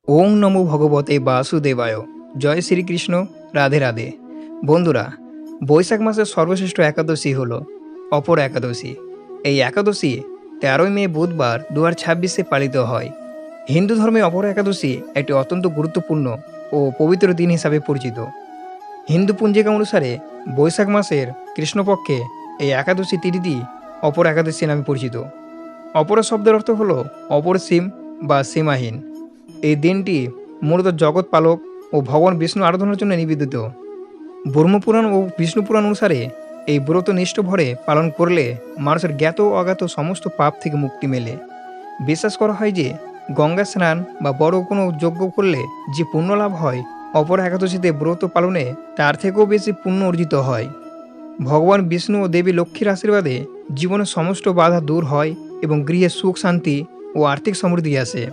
ওং নমো ভগবতে বাসুদেবায়। জয় শ্রীকৃষ্ণ। রাধে রাধে। বন্ধুরা, বৈশাখ মাসের সর্বশ্রেষ্ঠ একাদশী হল অপর একাদশী। এই একাদশী 13ই মে বুধবার 2026 পালিত হয়। হিন্দু ধর্মে অপর একাদশী একটি অত্যন্ত গুরুত্বপূর্ণ ও পবিত্র দিন হিসাবে পরিচিত। হিন্দু পঞ্জিকা অনুসারে বৈশাখ মাসের কৃষ্ণপক্ষে এই একাদশী তিথিটি অপর একাদশী নামে পরিচিত। অপর শব্দের অর্থ হল অপরিসীম বা সীমাহীন। এই দিনটি মূলত জগৎ পালক ও ভগবান বিষ্ণু আরাধনার জন্য নিবেদিত। ব্রহ্মপুরাণ ও বিষ্ণুপুরাণ অনুসারে এই ব্রত নিষ্ঠ ভরে পালন করলে মানুষের জ্ঞাত ও অজ্ঞাত সমস্ত পাপ থেকে মুক্তি মেলে। বিশ্বাস করা হয় যে গঙ্গা স্নান বা বড় কোনো যজ্ঞ করলে যে পুণ্য লাভ হয়, অপর একাদশীতে ব্রত পালনে তার থেকেও বেশি পুণ্য অর্জিত হয়। ভগবান বিষ্ণু ও দেবী লক্ষ্মীর আশীর্বাদে জীবনের সমস্ত বাধা দূর হয় এবং গৃহে সুখ শান্তি ও আর্থিক সমৃদ্ধি আসে।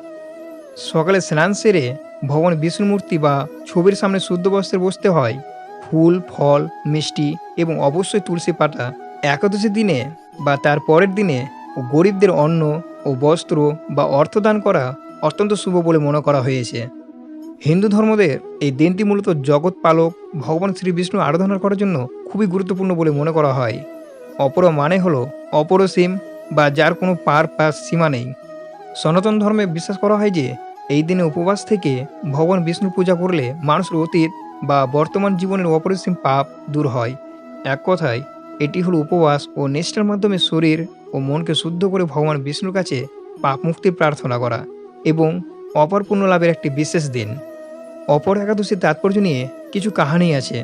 সকালে স্নান সেরে ভগবান বিষ্ণু মূর্তি বা ছবির সামনে শুদ্ধ বস্ত্রে বসতে হয়। ফুল, ফল, মিষ্টি এবং অবশ্যই তুলসী পাতা একাদশী দিনে বা তার পরের দিনে গরিবদের অন্ন ও বস্ত্র বা অর্থদান করা অত্যন্ত শুভ বলে মনে করা হয়েছে। হিন্দু ধর্মদের এই দিনটি মূলত জগৎ পালক ভগবান শ্রী বিষ্ণু আরাধনা করার জন্য খুবই গুরুত্বপূর্ণ বলে মনে করা হয়। অপর মানে হলো অপরসীম বা যার কোনো পার বা সীমা নেই। সনাতন ধর্মে বিশ্বাস করা হয় যে এই দিনে উপবাস থেকে ভগবান বিষ্ণু পূজা করলে মানুষের অতীত বা বর্তমান জীবনের অপরিসীম পাপ দূর হয়। এক কথায় এটি হলো উপবাস ও নিষ্ঠার মাধ্যমে শরীর ও মনকে শুদ্ধ করে ভগবান বিষ্ণুর কাছে পাপ মুক্তির প্রার্থনা করা এবং অপার পুণ্য লাভের একটি বিশেষ দিন। অপর একাদশীর তাৎপর্য নিয়ে কিছু কাহিনী আছে।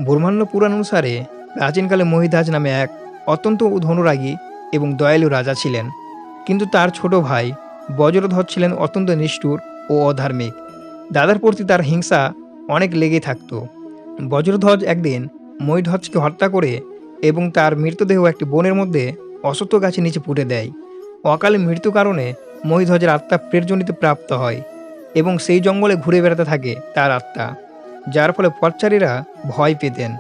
ব্রহ্মাণ্ড পুরাণ অনুসারে প্রাচীনকালে মহিধাজ নামে এক অত্যন্ত ধনুরাগী এবং দয়ালু রাজা ছিলেন, কিন্তু তার ছোট ভাই বজ্রধ্বজ ছিলেন অত্যন্ত নিষ্ঠুর ও অধার্মিক। দাদার প্রতি তার হিংসা অনেক লেগে থাকত। বজ্রধ্বজ একদিন মহিধ্বজকে হত্যা করে এবং তার মৃতদেহ একটি বনের মধ্যে অশ্বত্থ গাছের নিচে পুঁতে দেয়। অকালে মৃত্যু কারণে মহিধ্বজের আত্মা প্রেরজনিতে প্রাপ্ত হয় এবং সেই জঙ্গলে ঘুরে বেড়াতে থাকে তার আত্মা, যার ফলে পথচারীরা ভয় পেতেন।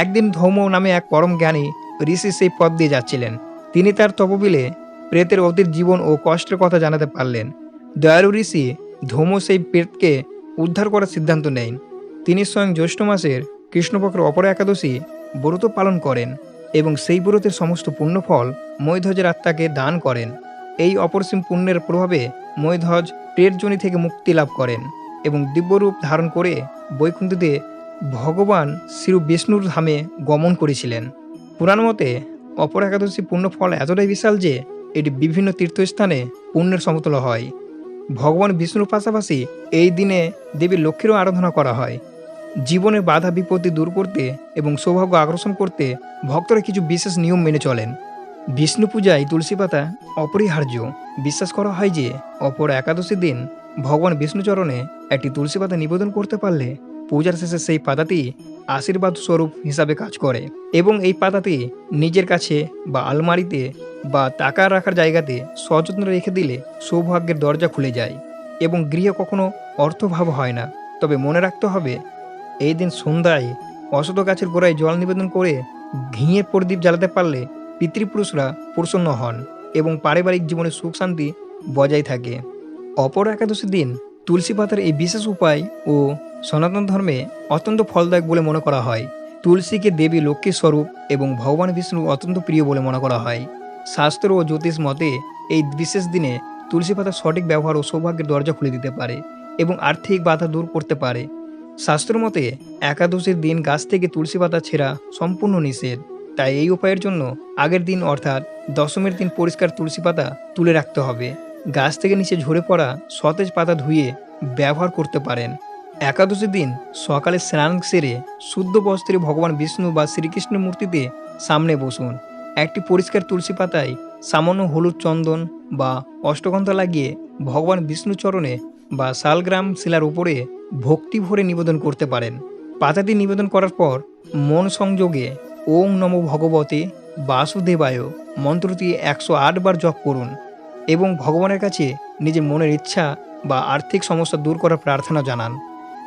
একদিন ধৌম নামে এক পরম জ্ঞানী ঋষি সেই পথ দিয়ে যাচ্ছিলেন। তিনি তার তপবিলে প্রেতের অতীত জীবন ও কষ্টের কথা জানাতে পারলেন। দয়ালু ঋষি ধৌম সেই প্রেতকে উদ্ধার করার সিদ্ধান্ত নেন। তিনি স্বয়ং জ্যৈষ্ঠ মাসের কৃষ্ণপক্ষের অপর একাদশী ব্রত পালন করেন এবং সেই ব্রতের সমস্ত পুণ্যফল মহিধ্বজের আত্মাকে দান করেন। এই অপরিসীম পুণ্যের প্রভাবে মহিধ্বজ প্রেতজনি থেকে মুক্তি লাভ করেন এবং দিব্যরূপ ধারণ করে বৈকুণ্ঠতে ভগবান শ্রী বিষ্ণুর ধামে গমন করেছিলেন। পুরাণ মতে অপর একাদশী পুণ্যফল এতটাই বিশাল যে এটি বিভিন্ন তীর্থস্থানে পুণ্যের সমতুল্য হয়। ভগবান বিষ্ণুর পাশাপাশি এই দিনে দেবী লক্ষ্মীরও আরাধনা করা হয়। জীবনের বাধা বিপত্তি দূর করতে এবং সৌভাগ্য আকর্ষণ করতে ভক্তরা কিছু বিশেষ নিয়ম মেনে চলেন। বিষ্ণু পূজায় তুলসী পাতা অপরিহার্য। বিশ্বাস করা হয় যে অপর একাদশীর দিন ভগবান বিষ্ণুচরণে একটি তুলসী পাতা নিবেদন করতে পারলে পূজার শেষে সেই পাতাটি আশীর্বাদ স্বরূপ হিসাবে কাজ করে এবং এই পাতাটি নিজের কাছে বা আলমারিতে বা টাকা রাখার জায়গাতে সযত্নে রেখে দিলে সৌভাগ্যের দরজা খুলে যায় এবং গৃহে কখনো অর্থভাব হয় না। তবে মনে রাখতে হবে, এই দিন সন্ধ্যায় অশ্বত্থ গাছের গোড়ায় জল নিবেদন করে ঘিয়ে প্রদীপ জ্বালাতে পারলে পিতৃপুরুষরা প্রসন্ন হন এবং পারিবারিক জীবনে সুখ শান্তি বজায় থাকে। অপর একাদশীর দিন তুলসী পাতার এই বিশেষ উপায় ও সনাতন ধর্মে অত্যন্ত ফলদায়ক বলে মনে করা হয়। তুলসীকে দেবী লক্ষ্মীর স্বরূপ এবং ভগবান বিষ্ণু অত্যন্ত প্রিয় বলে মনে করা হয়। শাস্ত্র ও জ্যোতিষ মতে এই বিশেষ দিনে তুলসী পাতার সঠিক ব্যবহার ও সৌভাগ্যের দরজা খুলে দিতে পারে এবং আর্থিক বাধা দূর করতে পারে। শাস্ত্র মতে একাদশীর দিন গাছ থেকে তুলসী পাতা ছেঁড়া সম্পূর্ণ নিষেধ। তাই এই উপায়ের জন্য আগের দিন অর্থাৎ দশমীর দিন পরিষ্কার তুলসী পাতা তুলে রাখতে হবে। গাছ থেকে নিচে ঝরে পড়া সতেজ পাতা ধুয়ে ব্যবহার করতে পারেন। একাদশীর দিন সকালে স্নান সেরে শুদ্ধ বস্ত্রে ভগবান বিষ্ণু বা শ্রীকৃষ্ণের মূর্তিতে সামনে বসুন। একটি পরিষ্কার তুলসী পাতায় সামান্য হলুদ চন্দন বা অষ্টগন্ধা লাগিয়ে ভগবান বিষ্ণু চরণে বা শালগ্রাম শিলার উপরে ভক্তি ভরে নিবেদন করতে পারেন। পাতাটি নিবেদন করার পর মন সংযোগে ওং নমো ভগবতে বাসুদেবায় মন্ত্রটি 108 বার জপ করুন এবং ভগবানের কাছে নিজের মনের ইচ্ছা বা আর্থিক সমস্যা দূর করার প্রার্থনা জানান।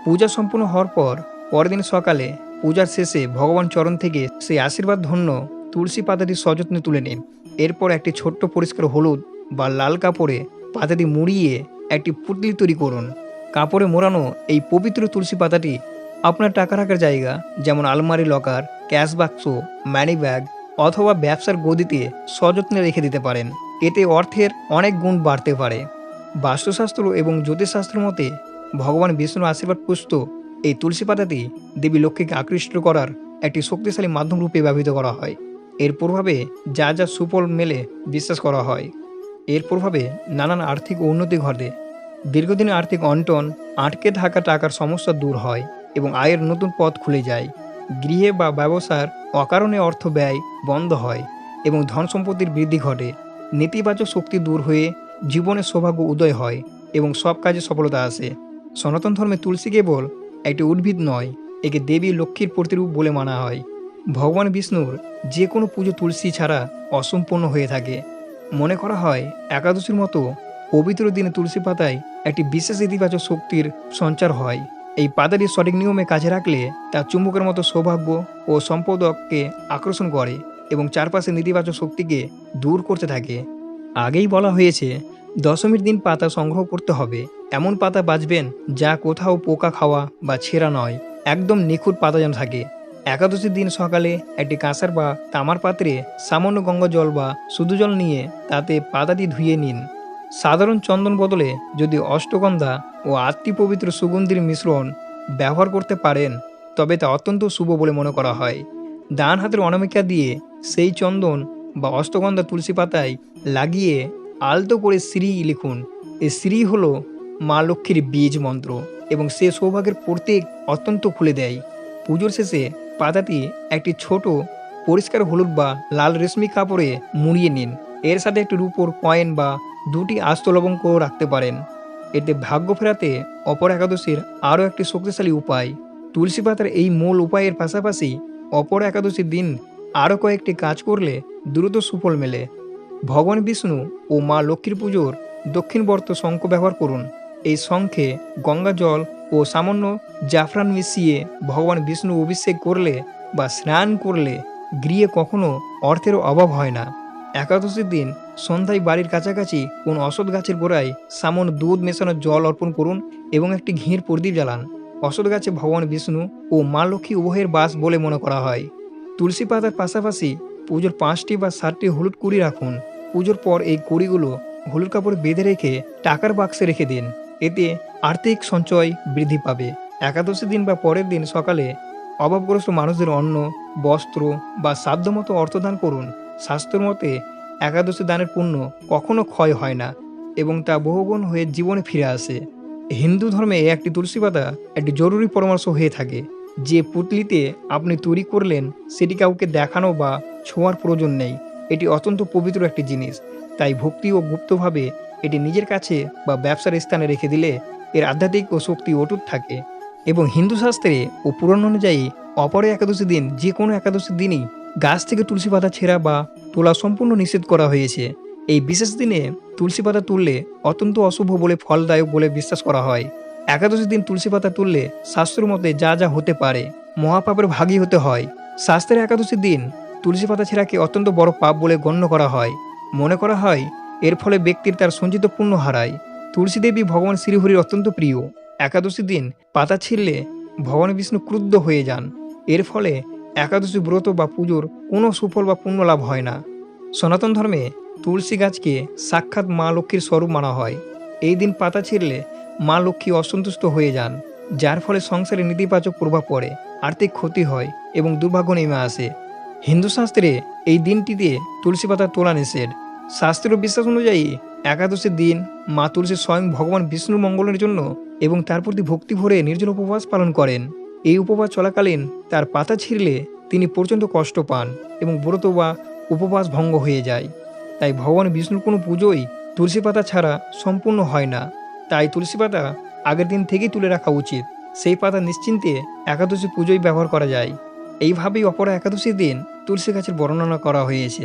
পূজা সম্পূর্ণ হওয়ার পর পরের দিন সকালে পূজার শেষে ভগবান চরণ থেকে সেই আশীর্বাদ ধন্য তুলসী পাতাটি সযত্নে তুলে নিন। এরপর একটি ছোট্ট পরিষ্কার হলুদ বা লাল কাপড়ে পাতাটি মুড়িয়ে একটি পুঁটলি তৈরি করুন। কাপড়ে মোড়ানো এই পবিত্র তুলসী পাতাটি আপনার টাকা রাখার জায়গা, যেমন আলমারি, লকার, ক্যাশ বাক্স, মানি ব্যাগ অথবা ব্যবসার গদিতে সযত্নে রেখে দিতে পারেন। এতে অর্থের অনেক গুণ বাড়তে পারে। বাস্তুশাস্ত্র এবং জ্যোতিষশাস্ত্র মতে ভগবান বিষ্ণুর আশীর্বাদ পুষ্ট এই তুলসী পাতাটি দেবী লক্ষ্মীকে আকৃষ্ট করার একটি শক্তিশালী মাধ্যম রূপে ব্যবহৃত করা হয়। এর প্রভাবে যা যা সুফল মেলে বিশ্বাস করা হয়। এর প্রভাবে নানান আর্থিক উন্নতি ঘটে, দীর্ঘদিনের আর্থিক অনটন, আটকে থাকা টাকার সমস্যা দূর হয় এবং আয়ের নতুন পথ খুলে যায়। গৃহে বা ব্যবসার অকারণে অর্থ ব্যয় বন্ধ হয় এবং ধন সম্পত্তির বৃদ্ধি ঘটে। নেতিবাচক শক্তি দূর হয়ে জীবনে সৌভাগ্য উদয় হয় এবং সব কাজে সফলতা আসে। সনাতন ধর্মে তুলসী কেবল একটি উদ্ভিদ নয়, একে দেবী লক্ষ্মীর প্রতিরূপ বলে মানা হয়। ভগবান বিষ্ণুর যে কোনো পুজো তুলসী ছাড়া অসম্পূর্ণ হয়ে থাকে। মনে করা হয় একাদশীর মতো পবিত্র দিনে তুলসী পাতায় একটি বিশেষ ইতিবাচক শক্তির সঞ্চার হয়। এই পাতাটি সঠিক নিয়মে কাজে রাখলে তা চুম্বকের মতো সৌভাগ্য ও সম্পদকে আকর্ষণ করে এবং চারপাশে নেতিবাচক শক্তিকে দূর করতে থাকে। আগেই বলা হয়েছে, দশমীর দিন পাতা সংগ্রহ করতে হবে। এমন পাতা বাছবেন যা কোথাও পোকা খাওয়া বা ছেঁড়া নয়, একদম নিখুঁত পাতা যেন থাকে। একাদশীর দিন সকালে একটি কাঁসার বা তামার পাত্রে সামান্য গঙ্গা জল বা শুধু জল নিয়ে তাতে পাতাটি ধুয়ে নিন। সাধারণ চন্দন বদলে যদি অষ্টগন্ধা ও আত্মি পবিত্র সুগন্ধির মিশ্রণ ব্যবহার করতে পারেন তবে তা অত্যন্ত শুভ বলে মনে করা হয়। ডান হাতের অনামিকা দিয়ে সেই চন্দন বা অষ্টগন্ধা তুলসী পাতায় লাগিয়ে আলতো করে শ্রী লিখুন। এই শ্রী হলো মা লক্ষ্মীর বীজ মন্ত্র এবং সে সৌভাগ্যের প্রতীক অত্যন্ত খুলে দেয়। পুজোর শেষে পাতাটি একটি ছোট পরিষ্কার হলুদ বা লাল রেশমি কাপড়ে মুড়িয়ে নিন। এর সাথে একটি রূপোর কয়েন বা দুটি আস্ত লবঙ্গ রাখতে পারেন। এতে ভাগ্য ফেরাতে অপর একাদশীর আরও একটি শক্তিশালী উপায়। তুলসী পাতার এই মূল উপায়ের পাশাপাশি অপর একাদশীর দিন আরও কয়েকটি কাজ করলে দ্রুত সুফল মেলে। ভগবান বিষ্ণু ও মা লক্ষ্মীর পুজোর দক্ষিণবর্ত শঙ্খ ব্যবহার করুন। এই শঙ্খে গঙ্গা জল ও সামান্য জাফরান মিশিয়ে ভগবান বিষ্ণু অভিষেক করলে বা স্নান করলে গৃহে কখনো অর্থের অভাব হয় না। একাদশীর দিন সন্ধ্যায় বাড়ির কাছাকাছি কোন অসৎ গাছের গোড়ায় সামান্য দুধ মেশানো জল অর্পণ করুন এবং একটি ঘির প্রদীপ জ্বালান। অসৎ গাছে ভগবান বিষ্ণু ও মা লক্ষ্মী উভয়ের বাস বলে মনে করা হয়। তুলসী পাতার পাশাপাশি পুজোর 5টি বা 7টি হলুদ কুড়ি রাখুন। পুজোর পর এই কুড়িগুলো হলুদ কাপড়ে বেঁধে রেখে টাকার বাক্সে রেখে দিন। এতে আর্থিক সঞ্চয় বৃদ্ধি পাবে। একাদশী দিন বা পরের দিন সকালে অভাবগ্রস্ত মানুষদের অন্ন, বস্ত্র বা সাধ্যমতো অর্থদান করুন। শাস্ত্র মতে একাদশী দানের পুণ্য কখনো ক্ষয় হয় না এবং তা বহুগুণ হয়ে জীবনে ফিরে আসে। হিন্দু ধর্মে একটি তুলসী পাতা একটি জরুরি পরামর্শ হয়ে থাকে। যে পুঁটলিতে আপনি তৈরি করলেন সেটি কাউকে দেখানো বা ছোঁয়ার প্রয়োজন নেই। এটি অত্যন্ত পবিত্র একটি জিনিস, তাই ভক্তি ও গুপ্তভাবে এটি নিজের কাছে বা ব্যবসার স্থানে রেখে দিলে এর আধ্যাত্মিক ও শক্তি অটুট থাকে। এবং হিন্দু শাস্ত্রে ও পুরাণ অনুযায়ী অপর একাদশী দিন যে কোনো একাদশীর দিনই গাছ থেকে তুলসী পাতা ছেঁড়া বা তোলা সম্পূর্ণ নিষেধ করা হয়েছে। এই বিশেষ দিনে তুলসী পাতা তুললে অত্যন্ত অশুভ বলে ফলদায়ক বলে বিশ্বাস করা হয়। একাদশীর দিন তুলসী পাতা তুললে শাস্ত্র মতে যা যা হতে পারে মহাপাপের ভাগী হতে হয়। শাস্ত্রের একাদশীর দিন তুলসী পাতা ছেঁড়াকে অত্যন্ত বড় পাপ বলে গণ্য করা হয়। মনে করা হয় এর ফলে ব্যক্তির তার সঞ্চিত পুণ্য হারায়। তুলসী দেবী ভগবান শ্রীহরির অত্যন্ত প্রিয়। একাদশীর দিন পাতা ছিঁড়লে ভগবান বিষ্ণু ক্রুদ্ধ হয়ে যান। এর ফলে একাদশী ব্রত বা পুজোর কোনো সুফল বা পুণ্য লাভ হয় না। সনাতন ধর্মে তুলসী গাছকে সাক্ষাৎ মা লক্ষ্মীর স্বরূপ মানা হয়। এই দিন পাতা ছিঁড়লে মা লক্ষ্মী অসন্তুষ্ট হয়ে যান, যার ফলে সংসারে নেতিবাচক প্রভাব পড়ে, আর্থিক ক্ষতি হয় এবং দুর্ভাগ্য নেমে আসে। হিন্দু শাস্ত্রে এই দিনটিতে তুলসী পাতা তোলা নিষেধ। শাস্ত্রীয় বিশ্বাস অনুযায়ী একাদশীর দিন মা তুলসী স্বয়ং ভগবান বিষ্ণুর মঙ্গলের জন্য এবং তার প্রতি ভক্তি ভরে নির্জল উপবাস পালন করেন। এই উপবাস চলাকালীন তার পাতা ছিঁড়লে তিনি প্রচণ্ড কষ্ট পান এবং ব্রত বা উপবাস ভঙ্গ হয়ে যায়। তাই ভগবান বিষ্ণুর কোনো পুজোই তুলসী পাতা ছাড়া সম্পূর্ণ হয় না। তাই তুলসী পাতা আগের দিন থেকেই তুলে রাখা উচিত। সেই পাতা নিশ্চিন্তে একাদশী পুজোয় ব্যবহার করা যায়। এইভাবেই অপরা একাদশীর দিন তুলসী গাছের বর্ণনা করা হয়েছে।